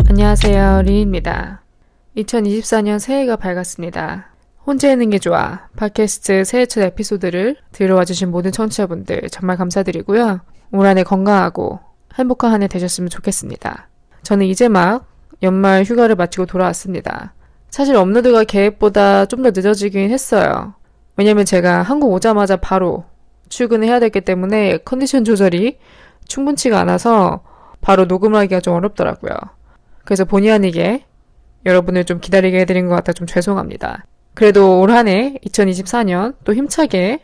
안녕하세요, 리입니다. 2024년 새해가 밝았습니다. 혼자 있는 게 좋아 팟캐스트 새해 첫 에피소드를 들어와주신 모든 청취자분들 정말 감사드리고요. 올 한해 건강하고 행복한 한 해 되셨으면 좋겠습니다. 저는 이제 막 연말 휴가를 마치고 돌아왔습니다. 사실 업로드가 계획보다 좀 더 늦어지긴 했어요. 왜냐면 제가 한국 오자마자 바로 출근을 해야 됐기 때문에 컨디션 조절이 충분치가 않아서 바로 녹음하기가 좀 어렵더라고요. 그래서 본의 아니게 여러분을 좀 기다리게 해드린 것 같아 좀 죄송합니다. 그래도 올 한해 2024년 또 힘차게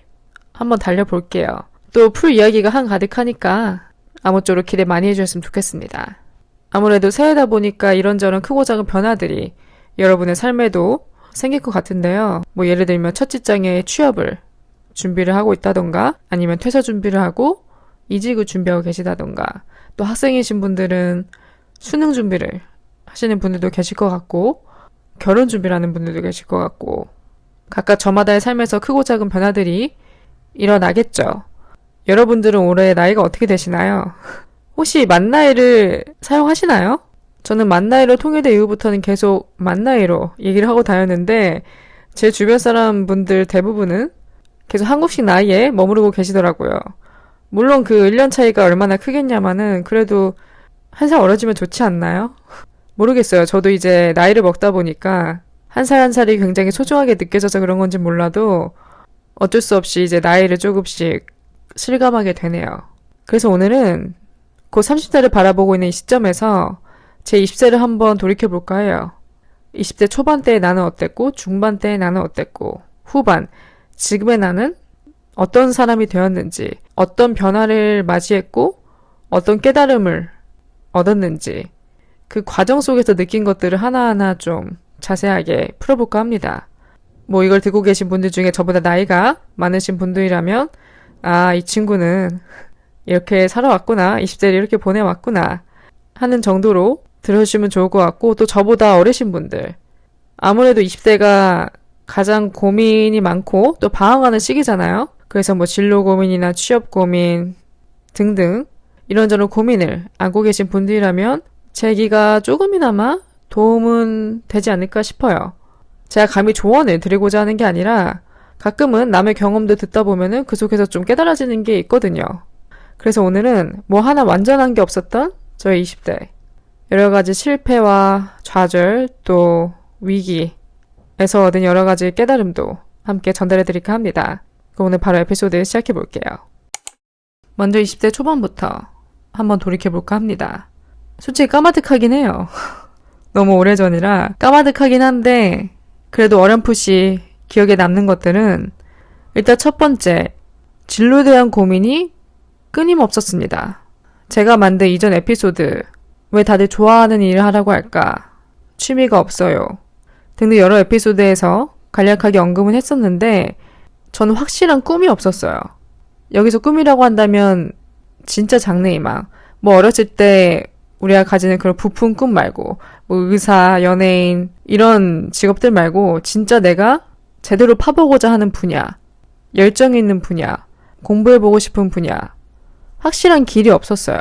한번 달려볼게요. 또 풀 이야기가 한가득하니까 아무쪼록 기대 많이 해주셨으면 좋겠습니다. 아무래도 새해다 보니까 이런저런 크고 작은 변화들이 여러분의 삶에도 생길 것 같은데요. 뭐 예를 들면 첫 직장에 취업을 준비를 하고 있다던가 아니면 퇴사 준비를 하고 이직을 준비하고 계시다던가 또 학생이신 분들은 수능 준비를 하시는 분들도 계실 것 같고 결혼 준비를 하는 분들도 계실 것 같고 각각 저마다의 삶에서 크고 작은 변화들이 일어나겠죠. 여러분들은 올해 나이가 어떻게 되시나요? 혹시 만 나이를 사용하시나요? 저는 만 나이로 통일된 이후부터는 계속 만 나이로 얘기를 하고 다녔는데 제 주변 사람 분들 대부분은 계속 한국식 나이에 머무르고 계시더라고요. 물론 그 1년 차이가 얼마나 크겠냐마는 그래도 한 살 어려지면 좋지 않나요? 모르겠어요. 저도 이제 나이를 먹다 보니까 한 살 한 살이 굉장히 소중하게 느껴져서 그런 건지 몰라도 어쩔 수 없이 이제 나이를 조금씩 실감하게 되네요. 그래서 오늘은 곧 30대를 바라보고 있는 이 시점에서 제 20세를 한번 돌이켜볼까 해요. 20대 초반 때의 나는 어땠고 중반 때의 나는 어땠고 후반, 지금의 나는 어떤 사람이 되었는지 어떤 변화를 맞이했고 어떤 깨달음을 얻었는지 그 과정 속에서 느낀 것들을 하나하나 좀 자세하게 풀어볼까 합니다. 뭐 이걸 듣고 계신 분들 중에 저보다 나이가 많으신 분들이라면 아, 이 친구는 이렇게 살아왔구나, 20대를 이렇게 보내왔구나 하는 정도로 들어주시면 좋을 것 같고 또 저보다 어리신 분들 아무래도 20대가 가장 고민이 많고 또 방황하는 시기잖아요. 그래서 뭐 진로 고민이나 취업 고민 등등 이런저런 고민을 안고 계신 분들이라면 제 얘기가 조금이나마 도움은 되지 않을까 싶어요. 제가 감히 조언을 드리고자 하는 게 아니라 가끔은 남의 경험도 듣다 보면은 그 속에서 좀 깨달아지는 게 있거든요. 그래서 오늘은 뭐 하나 완전한 게 없었던 저의 20대 여러 가지 실패와 좌절 또 위기에서 얻은 여러 가지 깨달음도 함께 전달해 드릴까 합니다. 그럼 오늘 바로 에피소드 시작해 볼게요. 먼저 20대 초반부터 한번 돌이켜 볼까 합니다. 솔직히 까마득하긴 해요. 너무 오래전이라 까마득하긴 한데 그래도 어렴풋이 기억에 남는 것들은 일단 첫 번째, 진로에 대한 고민이 끊임없었습니다. 제가 만든 이전 에피소드 왜 다들 좋아하는 일을 하라고 할까? 취미가 없어요. 등등 여러 에피소드에서 간략하게 언급은 했었는데 저는 확실한 꿈이 없었어요. 여기서 꿈이라고 한다면 진짜 장래희망. 뭐 어렸을 때 우리가 가지는 그런 부푼 꿈 말고 뭐 의사, 연예인 이런 직업들 말고 진짜 내가 제대로 파보고자 하는 분야, 열정이 있는 분야, 공부해보고 싶은 분야 확실한 길이 없었어요.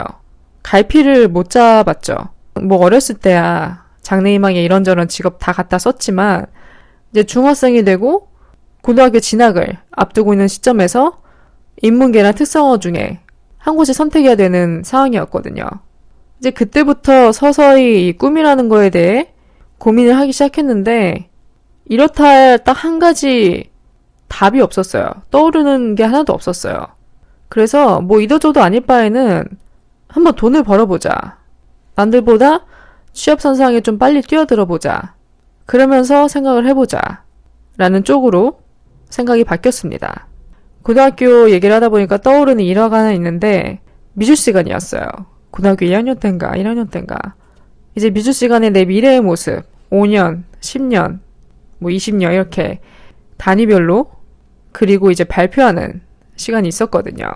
갈피를 못 잡았죠. 뭐 어렸을 때야 장래희망에 이런저런 직업 다 갖다 썼지만 이제 중학생이 되고 고등학교 진학을 앞두고 있는 시점에서 인문계나 특성화 중에 한 곳을 선택해야 되는 상황이었거든요. 이제 그때부터 서서히 이 꿈이라는 거에 대해 고민을 하기 시작했는데 이렇다 할 딱 한 가지 답이 없었어요. 떠오르는 게 하나도 없었어요. 그래서 뭐 이도저도 아닐 바에는 한번 돈을 벌어보자. 남들보다 취업 선상에 좀 빨리 뛰어들어보자. 그러면서 생각을 해보자. 라는 쪽으로 생각이 바뀌었습니다. 고등학교 얘기를 하다 보니까 떠오르는 일화가 하나 있는데 미술 시간이었어요. 고등학교 2학년 때인가 1학년 때인가. 이제 미술 시간에 내 미래의 모습 5년, 10년, 뭐 20년 이렇게 단위별로 그리고 이제 발표하는 시간이 있었거든요.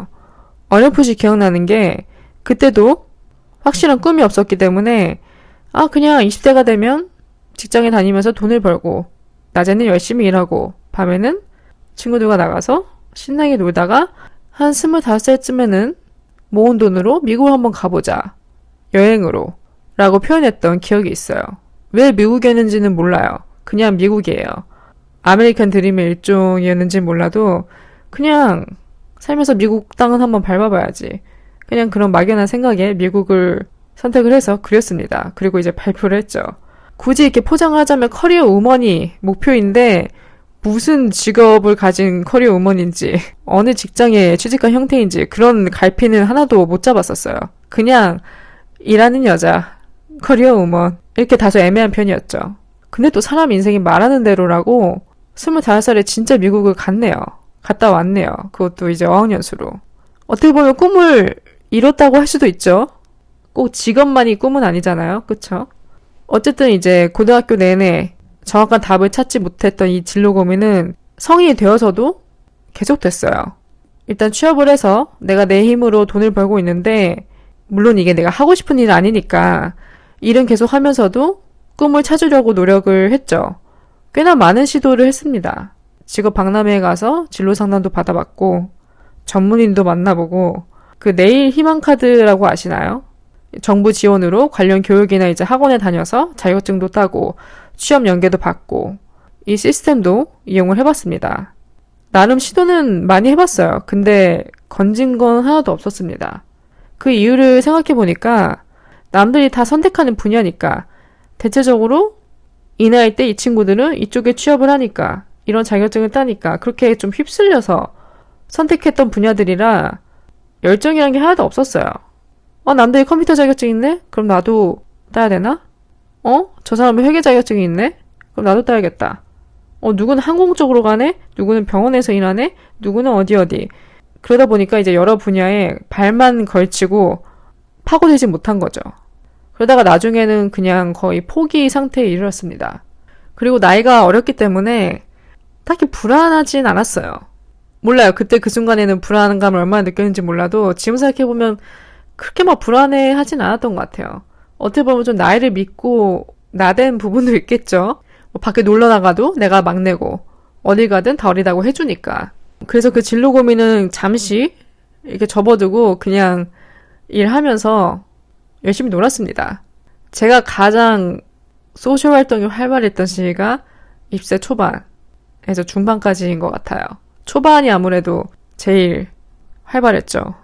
어렴풋이 기억나는 게 그때도 확실한 꿈이 없었기 때문에 그냥 20대가 되면 직장에 다니면서 돈을 벌고 낮에는 열심히 일하고 밤에는 친구들과 나가서 신나게 놀다가 한 25살쯤에는 모은 돈으로 미국을 한번 가보자. 여행으로 라고 표현했던 기억이 있어요. 왜 미국이었는지는 몰라요. 그냥 미국이에요. 아메리칸 드림의 일종이었는지 몰라도 그냥 살면서 미국 땅은 한번 밟아봐야지. 그냥 그런 막연한 생각에 미국을 선택을 해서 그렸습니다. 그리고 이제 발표를 했죠. 굳이 이렇게 포장을 하자면 커리어 우먼이 목표인데 무슨 직업을 가진 커리어 우먼인지 어느 직장에 취직한 형태인지 그런 갈피는 하나도 못 잡았었어요. 그냥 일하는 여자, 커리어 우먼 이렇게 다소 애매한 편이었죠. 근데 또 사람 인생이 말하는 대로라고 25살에 진짜 미국을 갔다 왔네요. 그것도 이제 어학연수로. 어떻게 보면 꿈을 이뤘다고 할 수도 있죠. 꼭 직업만이 꿈은 아니잖아요. 그쵸? 어쨌든 이제 고등학교 내내 정확한 답을 찾지 못했던 이 진로 고민은 성인이 되어서도 계속됐어요. 일단 취업을 해서 내가 내 힘으로 돈을 벌고 있는데 물론 이게 내가 하고 싶은 일은 아니니까 일은 계속 하면서도 꿈을 찾으려고 노력을 했죠. 꽤나 많은 시도를 했습니다. 직업 박람회에 가서 진로 상담도 받아봤고 전문인도 만나보고 그 내일 희망카드라고 아시나요? 정부 지원으로 관련 교육이나 이제 학원에 다녀서 자격증도 따고 취업 연계도 받고 이 시스템도 이용을 해봤습니다. 나름 시도는 많이 해봤어요. 근데 건진 건 하나도 없었습니다. 그 이유를 생각해보니까 남들이 다 선택하는 분야니까 대체적으로 이 나이 때 이 친구들은 이쪽에 취업을 하니까 이런 자격증을 따니까 그렇게 좀 휩쓸려서 선택했던 분야들이라 열정이란 게 하나도 없었어요. 남들이 컴퓨터 자격증 있네? 그럼 나도 따야 되나? 저 사람은 회계 자격증이 있네? 그럼 나도 따야겠다. 누구는 항공 쪽으로 가네? 누구는 병원에서 일하네? 누구는 어디. 그러다 보니까 이제 여러 분야에 발만 걸치고 파고들지 못한 거죠. 그러다가 나중에는 그냥 거의 포기 상태에 이르렀습니다. 그리고 나이가 어렸기 때문에 딱히 불안하진 않았어요. 몰라요. 그때 그 순간에는 불안감을 얼마나 느꼈는지 몰라도 지금 생각해보면 그렇게 막 불안해 하진 않았던 것 같아요. 어떻게 보면 좀 나이를 믿고 나댄 부분도 있겠죠. 밖에 놀러 나가도 내가 막내고 어딜 가든 다 어리다고 해주니까. 그래서 그 진로 고민은 잠시 이렇게 접어두고 그냥 일하면서 열심히 놀았습니다. 제가 가장 소셜 활동이 활발했던 시기가 입사 초반에서 중반까지인 것 같아요. 초반이 아무래도 제일 활발했죠.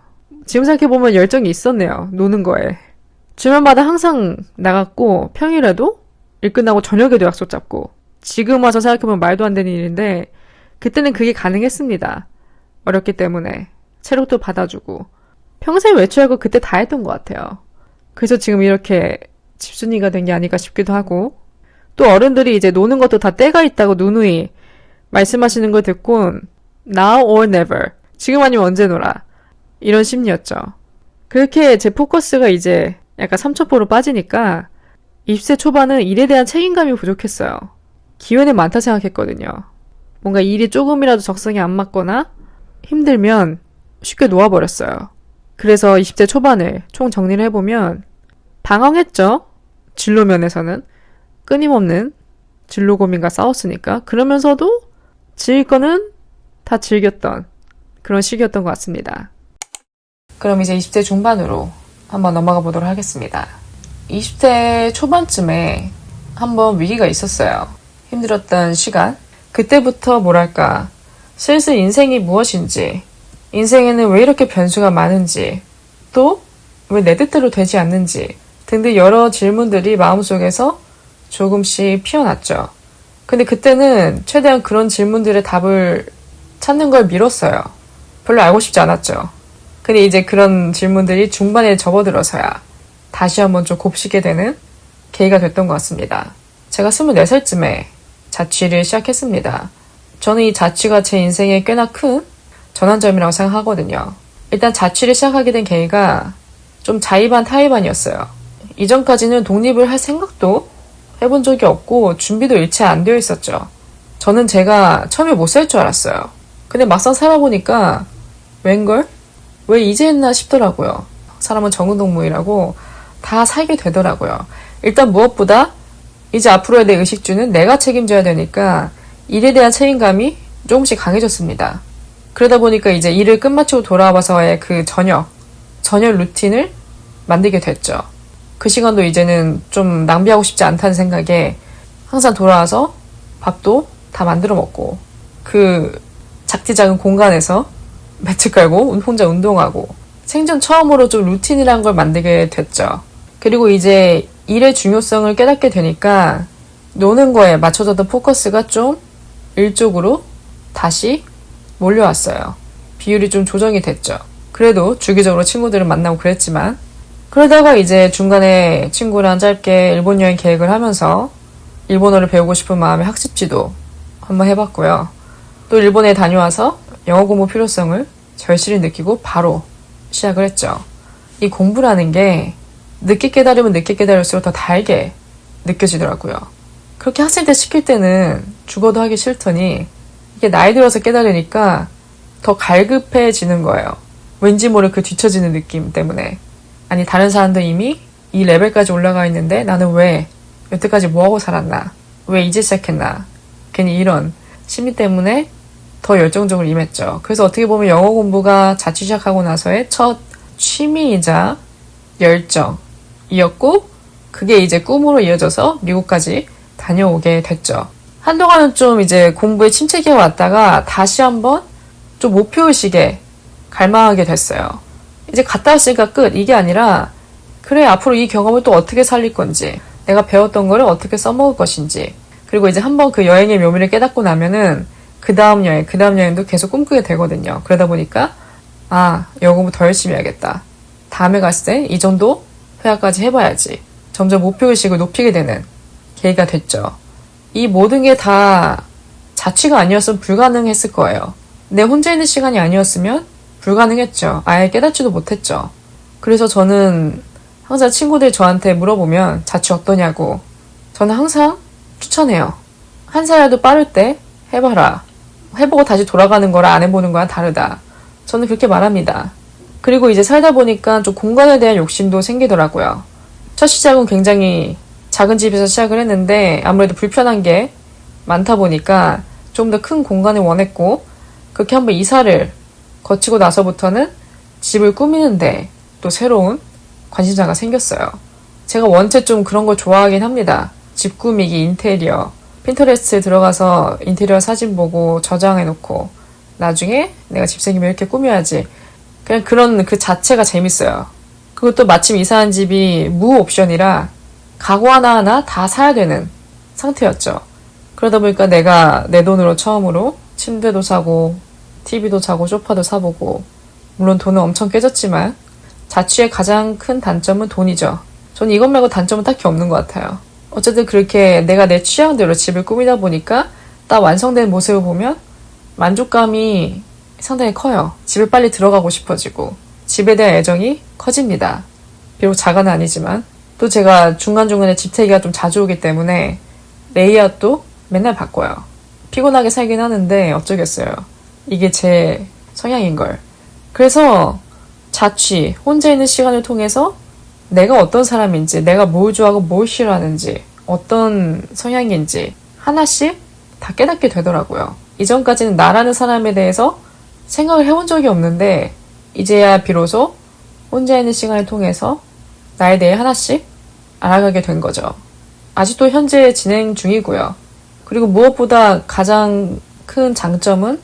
지금 생각해보면 열정이 있었네요. 노는 거에. 주말마다 항상 나갔고 평일에도 일 끝나고 저녁에도 약속 잡고 지금 와서 생각해보면 말도 안 되는 일인데 그때는 그게 가능했습니다. 어렸기 때문에 체력도 받아주고 평생 외출하고 그때 다 했던 것 같아요. 그래서 지금 이렇게 집순이가 된 게 아닐까 싶기도 하고 또 어른들이 이제 노는 것도 다 때가 있다고 누누이 말씀하시는 걸 듣곤 now or never 지금 아니면 언제 놀아 이런 심리였죠. 그렇게 제 포커스가 이제 약간 삼천포로 빠지니까 20세 초반은 일에 대한 책임감이 부족했어요. 기회는 많다 생각했거든요. 뭔가 일이 조금이라도 적성에 안 맞거나 힘들면 쉽게 놓아버렸어요. 그래서 20대 초반을 총 정리를 해보면 방황했죠. 진로 면에서는. 끊임없는 진로 고민과 싸웠으니까. 그러면서도 즐길 거는 다 즐겼던 그런 시기였던 것 같습니다. 그럼 이제 20대 중반으로 한번 넘어가 보도록 하겠습니다. 20대 초반쯤에 한번 위기가 있었어요. 힘들었던 시간. 그때부터 뭐랄까 슬슬 인생이 무엇인지 인생에는 왜 이렇게 변수가 많은지 또 왜 내 뜻대로 되지 않는지 등등 여러 질문들이 마음속에서 조금씩 피어났죠. 근데 그때는 최대한 그런 질문들의 답을 찾는 걸 미뤘어요. 별로 알고 싶지 않았죠. 근데 이제 그런 질문들이 중반에 접어들어서야 다시 한번 좀 곱씹게 되는 계기가 됐던 것 같습니다. 제가 24살쯤에 자취를 시작했습니다. 저는 이 자취가 제 인생에 꽤나 큰 전환점이라고 생각하거든요. 일단 자취를 시작하게 된 계기가 좀 자의반 타의반이었어요. 이전까지는 독립을 할 생각도 해본 적이 없고 준비도 일체 안 되어 있었죠. 저는 제가 처음에 못 살 줄 알았어요. 근데 막상 살아보니까 웬걸? 왜 이제 했나 싶더라고요. 사람은 정은동무이라고 다 살게 되더라고요. 일단 무엇보다 이제 앞으로의 내 의식주는 내가 책임져야 되니까 일에 대한 책임감이 조금씩 강해졌습니다. 그러다 보니까 이제 일을 끝마치고 돌아와서의 그 저녁 루틴을 만들게 됐죠. 그 시간도 이제는 좀 낭비하고 싶지 않다는 생각에 항상 돌아와서 밥도 다 만들어 먹고 그 작디 작은 공간에서 매트 깔고 혼자 운동하고 생전 처음으로 좀 루틴이란 걸 만들게 됐죠. 그리고 이제 일의 중요성을 깨닫게 되니까 노는 거에 맞춰졌던 포커스가 좀 일 쪽으로 다시 몰려왔어요. 비율이 좀 조정이 됐죠. 그래도 주기적으로 친구들을 만나고 그랬지만 그러다가 이제 중간에 친구랑 짧게 일본 여행 계획을 하면서 일본어를 배우고 싶은 마음에 학습지도 한번 해봤고요. 또 일본에 다녀와서 영어 공부 필요성을 절실히 느끼고 바로 시작을 했죠. 이 공부라는 게 늦게 깨달으면 늦게 깨달을수록 더 달게 느껴지더라고요. 그렇게 학생 때 시킬 때는 죽어도 하기 싫더니 이게 나이 들어서 깨달으니까 더 갈급해지는 거예요. 왠지 모를 그 뒤처지는 느낌 때문에. 아니 다른 사람도 이미 이 레벨까지 올라가 있는데 나는 왜 여태까지 뭐하고 살았나? 왜 이제 시작했나? 괜히 이런 심리 때문에 더 열정적으로 임했죠. 그래서 어떻게 보면 영어 공부가 자취 시작하고 나서의 첫 취미이자 열정이었고 그게 이제 꿈으로 이어져서 미국까지 다녀오게 됐죠. 한동안은 좀 이제 공부에 침체기가 왔다가 다시 한번 좀 목표의식에 갈망하게 됐어요. 이제 갔다 왔으니까 끝 이게 아니라 그래 앞으로 이 경험을 또 어떻게 살릴 건지 내가 배웠던 거를 어떻게 써먹을 것인지 그리고 이제 한번 그 여행의 묘미를 깨닫고 나면은 그 다음 여행도 계속 꿈꾸게 되거든요. 그러다 보니까 영어 공부 더 열심히 해야겠다. 다음에 갔을 때 이 정도 회화까지 해봐야지. 점점 목표의식을 높이게 되는 계기가 됐죠. 이 모든 게 다 자취가 아니었으면 불가능했을 거예요. 내 혼자 있는 시간이 아니었으면 불가능했죠. 아예 깨닫지도 못했죠. 그래서 저는 항상 친구들 저한테 물어보면 자취 어떠냐고 저는 항상 추천해요. 한 살이라도 빠를 때 해봐라. 해보고 다시 돌아가는 거랑 안 해보는 거랑 다르다. 저는 그렇게 말합니다. 그리고 이제 살다 보니까 좀 공간에 대한 욕심도 생기더라고요. 첫 시작은 굉장히 작은 집에서 시작을 했는데 아무래도 불편한 게 많다 보니까 좀 더 큰 공간을 원했고 그렇게 한번 이사를 거치고 나서부터는 집을 꾸미는데 또 새로운 관심사가 생겼어요. 제가 원체 좀 그런 걸 좋아하긴 합니다. 집 꾸미기, 인테리어. 핀터레스트에 들어가서 인테리어 사진 보고 저장해놓고 나중에 내가 집 생기면 이렇게 꾸며야지. 그냥 그런 그 자체가 재밌어요. 그것도 마침 이사한 집이 무옵션이라 가구 하나하나 다 사야 되는 상태였죠. 그러다 보니까 내가 내 돈으로 처음으로 침대도 사고 TV도 사고 소파도 사보고 물론 돈은 엄청 깨졌지만 자취의 가장 큰 단점은 돈이죠. 저는 이것 말고 단점은 딱히 없는 것 같아요. 어쨌든 그렇게 내가 내 취향대로 집을 꾸미다 보니까 딱 완성된 모습을 보면 만족감이 상당히 커요. 집에 빨리 들어가고 싶어지고 집에 대한 애정이 커집니다. 비록 자가는 아니지만 또 제가 중간중간에 집태기가 좀 자주 오기 때문에 레이아웃도 맨날 바꿔요. 피곤하게 살긴 하는데 어쩌겠어요. 이게 제 성향인걸. 그래서 자취, 혼자 있는 시간을 통해서 내가 어떤 사람인지, 내가 뭘 좋아하고 뭘 싫어하는지, 어떤 성향인지 하나씩 다 깨닫게 되더라고요. 이전까지는 나라는 사람에 대해서 생각을 해본 적이 없는데 이제야 비로소 혼자 있는 시간을 통해서 나에 대해 하나씩 알아가게 된 거죠. 아직도 현재 진행 중이고요. 그리고 무엇보다 가장 큰 장점은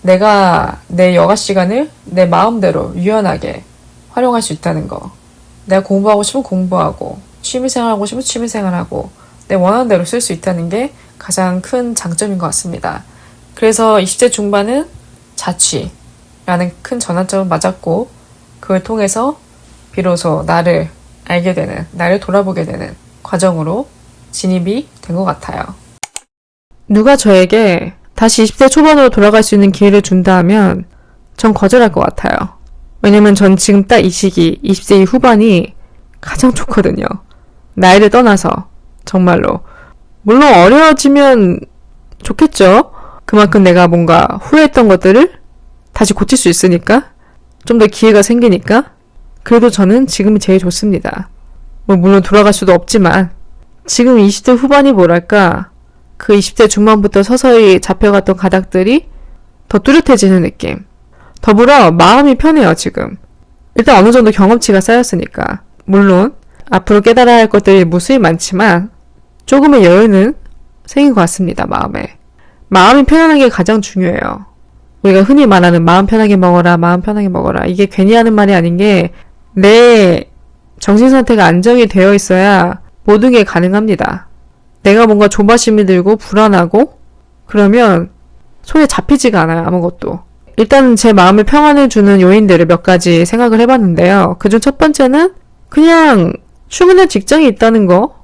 내가 내 여가 시간을 내 마음대로 유연하게 활용할 수 있다는 거. 내가 공부하고 싶으면 공부하고 취미생활하고 싶으면 취미생활하고 내 원하는 대로 쓸 수 있다는 게 가장 큰 장점인 것 같습니다. 그래서 20대 중반은 자취라는 큰 전환점을 맞았고 그걸 통해서 비로소 나를 알게 되는, 나를 돌아보게 되는 과정으로 진입이 된 것 같아요. 누가 저에게 다시 20대 초반으로 돌아갈 수 있는 기회를 준다 하면 전 거절할 것 같아요. 왜냐면 전 지금 딱 이 시기, 20대 후반이 가장 좋거든요. 나이를 떠나서 정말로. 물론 어려워지면 좋겠죠. 그만큼 내가 뭔가 후회했던 것들을 다시 고칠 수 있으니까 좀 더 기회가 생기니까 그래도 저는 지금이 제일 좋습니다. 물론 돌아갈 수도 없지만 지금 20대 후반이 뭐랄까 그 20대 중반부터 서서히 잡혀갔던 가닥들이 더 뚜렷해지는 느낌. 더불어 마음이 편해요 지금. 일단 어느 정도 경험치가 쌓였으니까. 물론 앞으로 깨달아야 할 것들이 무수히 많지만 조금의 여유는 생긴 것 같습니다. 마음에. 마음이 편안한 게 가장 중요해요. 우리가 흔히 말하는 마음 편하게 먹어라, 마음 편하게 먹어라. 이게 괜히 하는 말이 아닌 게 내 정신 상태가 안정이 되어 있어야 모든 게 가능합니다. 내가 뭔가 조바심이 들고 불안하고 그러면 손에 잡히지가 않아요. 아무것도. 일단 제 마음에 평안을 주는 요인들을 몇 가지 생각을 해봤는데요. 그중 첫 번째는 그냥 출근할 직장이 있다는 거,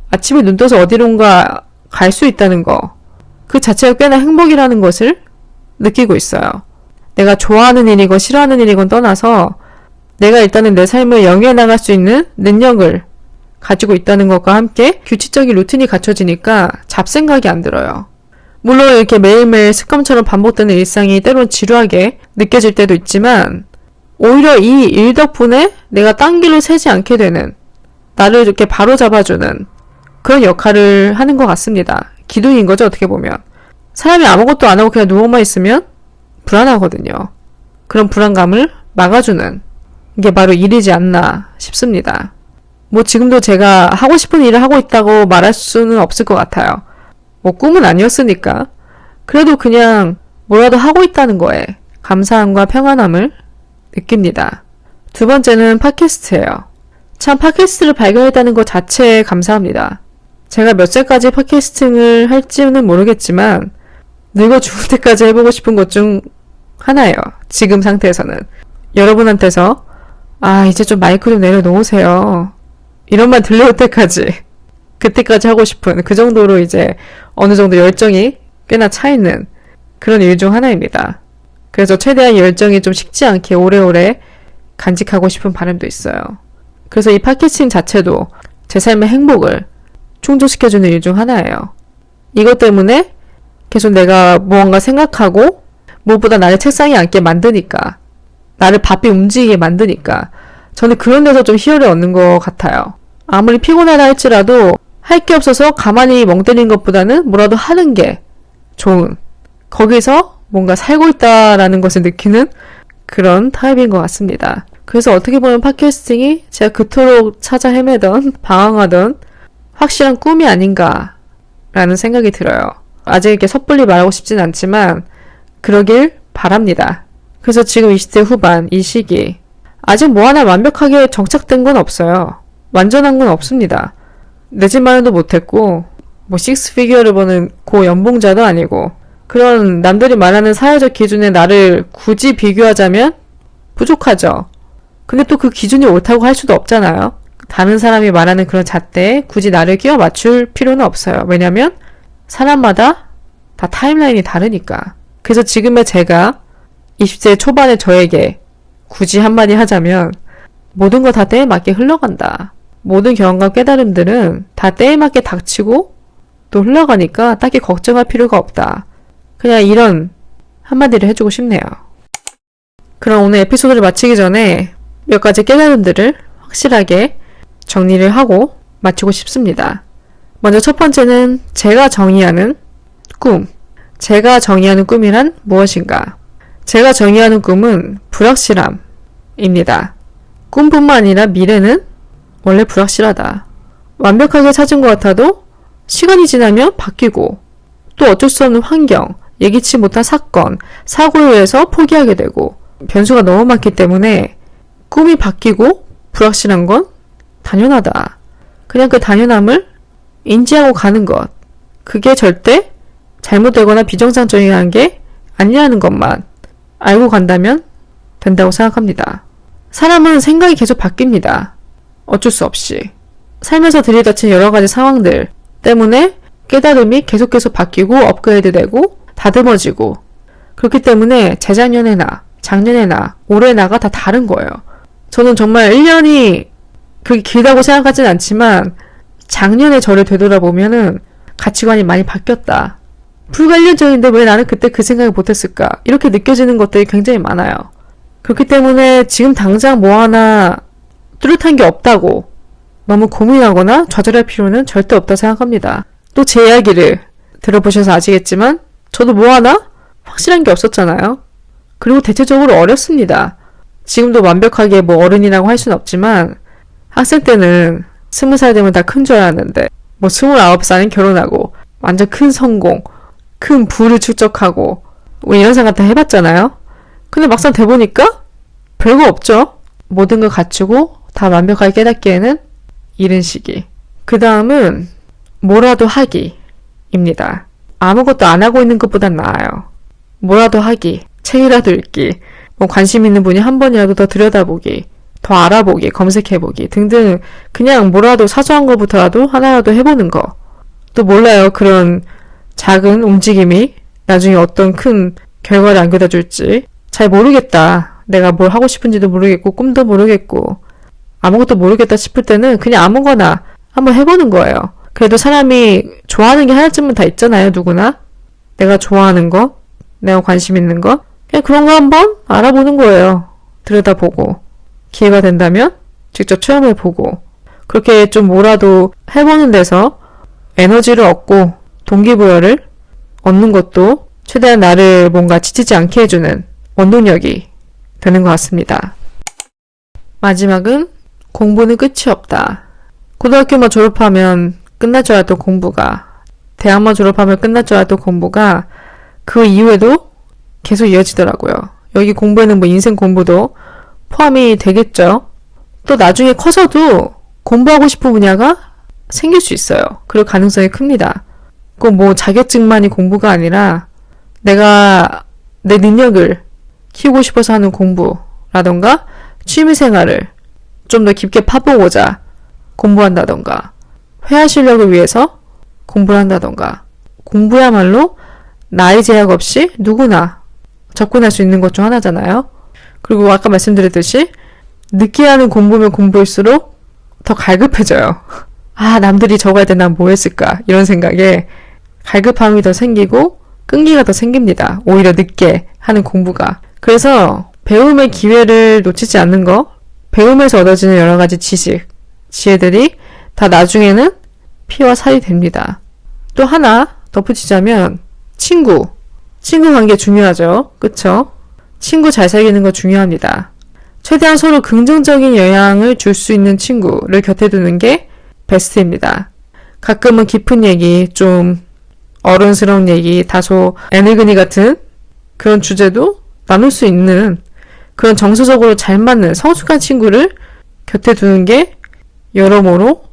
아침에 눈 떠서 어디론가 갈 수 있다는 거, 그 자체가 꽤나 행복이라는 것을 느끼고 있어요. 내가 좋아하는 일이건 싫어하는 일이건 떠나서 내가 일단은 내 삶을 영위해 나갈 수 있는 능력을 가지고 있다는 것과 함께 규칙적인 루틴이 갖춰지니까 잡생각이 안 들어요. 물론 이렇게 매일매일 습관처럼 반복되는 일상이 때론 지루하게 느껴질 때도 있지만 오히려 이 일 덕분에 내가 딴 길로 새지 않게 되는, 나를 이렇게 바로잡아주는 그런 역할을 하는 것 같습니다. 기둥인 거죠, 어떻게 보면. 사람이 아무것도 안 하고 그냥 누워만 있으면 불안하거든요. 그런 불안감을 막아주는 게 바로 일이지 않나 싶습니다. 뭐 지금도 제가 하고 싶은 일을 하고 있다고 말할 수는 없을 것 같아요. 뭐 꿈은 아니었으니까. 그래도 그냥 뭐라도 하고 있다는 거에 감사함과 평안함을 느낍니다. 두 번째는 팟캐스트예요. 참 팟캐스트를 발견했다는 것 자체에 감사합니다. 제가 몇 살까지 팟캐스팅을 할지는 모르겠지만 늙어 죽을 때까지 해보고 싶은 것 중 하나예요. 지금 상태에서는. 여러분한테서 이제 좀 마이크 좀 내려놓으세요. 이런 말 들려올 때까지, 그때까지 하고 싶은 그 정도로 이제 어느 정도 열정이 꽤나 차있는 그런 일 중 하나입니다. 그래서 최대한 열정이 좀 식지 않게 오래오래 간직하고 싶은 바람도 있어요. 그래서 이 팟캐스팅 자체도 제 삶의 행복을 충족시켜주는 일 중 하나예요. 이것 때문에 계속 내가 무언가 생각하고 무엇보다 나를 책상에 앉게 만드니까, 나를 바삐 움직이게 만드니까 저는 그런 데서 좀 희열을 얻는 것 같아요. 아무리 피곤하다 할지라도 할 게 없어서 가만히 멍 때리는 것보다는 뭐라도 하는 게 좋은, 거기서 뭔가 살고 있다라는 것을 느끼는 그런 타입인 것 같습니다. 그래서 어떻게 보면 팟캐스팅이 제가 그토록 찾아 헤매던, 방황하던 확실한 꿈이 아닌가라는 생각이 들어요. 아직 이렇게 섣불리 말하고 싶진 않지만 그러길 바랍니다. 그래서 지금 20대 후반 이 시기 아직 뭐 하나 완벽하게 정착된 건 없어요. 완전한 건 없습니다. 내 집 마련도 못했고 뭐 식스피규어를 버는 고연봉자도 아니고, 그런 남들이 말하는 사회적 기준에 나를 굳이 비교하자면 부족하죠. 근데 또 그 기준이 옳다고 할 수도 없잖아요. 다른 사람이 말하는 그런 잣대에 굳이 나를 끼워 맞출 필요는 없어요. 왜냐면 사람마다 다 타임라인이 다르니까. 그래서 지금의 제가 20대 초반의 저에게 굳이 한마디 하자면 모든 거 다 때에 맞게 흘러간다. 모든 경험과 깨달음들은 다 때에 맞게 닥치고 또 흘러가니까 딱히 걱정할 필요가 없다. 그냥 이런 한마디를 해주고 싶네요. 그럼 오늘 에피소드를 마치기 전에 몇 가지 깨달음들을 확실하게 정리를 하고 마치고 싶습니다. 먼저 첫 번째는 제가 정의하는 꿈. 제가 정의하는 꿈이란 무엇인가? 제가 정의하는 꿈은 불확실함입니다. 꿈뿐만 아니라 미래는 원래 불확실하다. 완벽하게 찾은 것 같아도 시간이 지나면 바뀌고, 또 어쩔 수 없는 환경, 예기치 못한 사건, 사고에 의해서 포기하게 되고, 변수가 너무 많기 때문에 꿈이 바뀌고 불확실한 건 당연하다. 그냥 그 당연함을 인지하고 가는 것. 그게 절대 잘못되거나 비정상적인 게 아니라는 것만 알고 간다면 된다고 생각합니다. 사람은 생각이 계속 바뀝니다. 어쩔 수 없이. 살면서 들이닥친 여러 가지 상황들 때문에 깨달음이 계속 바뀌고 업그레이드되고 다듬어지고, 그렇기 때문에 재작년에나 작년에나 올해나가 다 다른 거예요. 저는 정말 1년이 그게 길다고 생각하진 않지만 작년에 저를 되돌아보면은 가치관이 많이 바뀌었다. 불과 1년 전인데 왜 나는 그때 그 생각을 못했을까? 이렇게 느껴지는 것들이 굉장히 많아요. 그렇기 때문에 지금 당장 뭐 하나 뚜렷한 게 없다고 너무 고민하거나 좌절할 필요는 절대 없다고 생각합니다. 또 제 이야기를 들어보셔서 아시겠지만 저도 뭐 하나 확실한 게 없었잖아요. 그리고 대체적으로 어렸습니다. 지금도 완벽하게 뭐 어른이라고 할 수는 없지만 학생 때는 20살 되면 다 큰 줄 알았는데, 뭐 29살엔 결혼하고, 완전 큰 성공, 큰 부를 축적하고, 뭐 이런 생각 다 해봤잖아요? 근데 막상 돼보니까 별거 없죠? 모든 걸 갖추고 다 완벽하게 깨닫기에는 이른 시기. 그 다음은 뭐라도 하기입니다. 아무것도 안 하고 있는 것보단 나아요. 뭐라도 하기, 책이라도 읽기, 뭐 관심 있는 분이 한 번이라도 더 들여다보기, 더 알아보기, 검색해보기 등등 그냥 뭐라도 사소한 것부터라도 하나라도 해보는 거. 또 몰라요. 그런 작은 움직임이 나중에 어떤 큰 결과를 안겨다 줄지. 잘 모르겠다. 내가 뭘 하고 싶은지도 모르겠고 꿈도 모르겠고 아무것도 모르겠다 싶을 때는 그냥 아무거나 한번 해보는 거예요. 그래도 사람이 좋아하는 게 하나쯤은 다 있잖아요. 누구나. 내가 좋아하는 거, 내가 관심 있는 거. 그냥 그런 거 한번 알아보는 거예요. 들여다보고. 기회가 된다면 직접 체험해보고. 그렇게 좀 뭐라도 해보는 데서 에너지를 얻고 동기부여를 얻는 것도 최대한 나를 뭔가 지치지 않게 해주는 원동력이 되는 것 같습니다. 마지막은 공부는 끝이 없다. 고등학교만 졸업하면 끝날 줄 알았던 공부가, 대학만 졸업하면 끝날 줄 알았던 공부가 그 이후에도 계속 이어지더라고요. 여기 공부에는 뭐 인생 공부도 포함이 되겠죠. 또 나중에 커서도 공부하고 싶은 분야가 생길 수 있어요. 그럴 가능성이 큽니다. 꼭 뭐 자격증만이 공부가 아니라 내가 내 능력을 키우고 싶어서 하는 공부라던가 취미생활을 좀 더 깊게 파보고자 공부한다던가 회화 실력을 위해서 공부를 한다던가 공부야말로 나이 제약 없이 누구나 접근할 수 있는 것 중 하나잖아요. 그리고 아까 말씀드렸듯이 늦게 하는 공부면 공부일수록 더 갈급해져요. 아, 남들이 저거 할 때 난 뭐 했을까 이런 생각에 갈급함이 더 생기고 끈기가 더 생깁니다. 오히려 늦게 하는 공부가. 그래서 배움의 기회를 놓치지 않는 거, 배움에서 얻어지는 여러 가지 지식, 지혜들이 다 나중에는 피와 살이 됩니다. 또 하나 덧붙이자면 친구 관계 중요하죠. 그쵸? 친구 잘 사귀는 거 중요합니다. 최대한 서로 긍정적인 영향을 줄 수 있는 친구를 곁에 두는 게 베스트입니다. 가끔은 깊은 얘기, 좀 어른스러운 얘기, 다소 애늙은이 같은 그런 주제도 나눌 수 있는 그런 정서적으로 잘 맞는 성숙한 친구를 곁에 두는 게 여러모로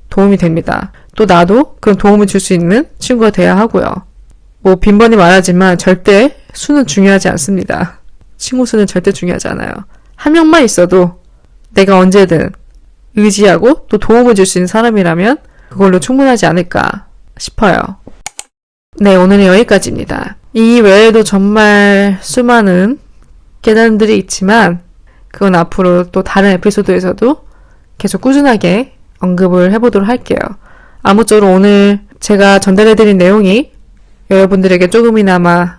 도움이 됩니다. 또 나도 그런 도움을 줄 수 있는 친구가 돼야 하고요. 뭐 빈번히 말하지만 절대 수는 중요하지 않습니다. 친구 수는 절대 중요하지 않아요. 한 명만 있어도 내가 언제든 의지하고 또 도움을 줄 수 있는 사람이라면 그걸로 충분하지 않을까 싶어요. 네, 오늘은 여기까지입니다. 이 외에도 정말 수많은 깨달음들이 있지만 그건 앞으로 또 다른 에피소드에서도 계속 꾸준하게 언급을 해보도록 할게요. 아무쪼록 오늘 제가 전달해드린 내용이 여러분들에게 조금이나마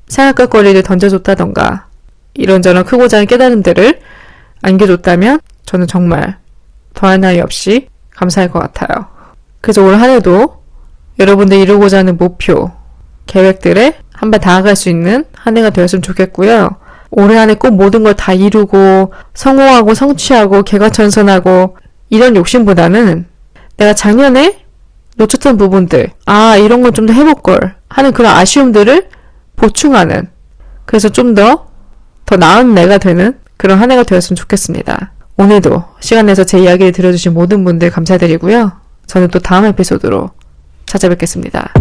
생각거리를 던져줬다던가 이런저런 크고 작은 깨달음들을 안겨줬다면 저는 정말 더할 나위 없이 감사할 것 같아요. 그래서 올 한 해도 여러분들이 이루고자 하는 목표, 계획들에 한 발 다가갈 수 있는 한 해가 되었으면 좋겠고요. 올해 안에 꼭 모든 걸 다 이루고 성공하고 성취하고 개과천선하고 이런 욕심보다는 내가 작년에 놓쳤던 부분들, 이런 건 좀 더 해볼걸 하는 그런 아쉬움들을 보충하는, 그래서 좀 더 나은 내가 되는 그런 한 해가 되었으면 좋겠습니다. 오늘도 시간 내서 제 이야기를 들어주신 모든 분들 감사드리고요. 저는 또 다음 에피소드로 찾아뵙겠습니다.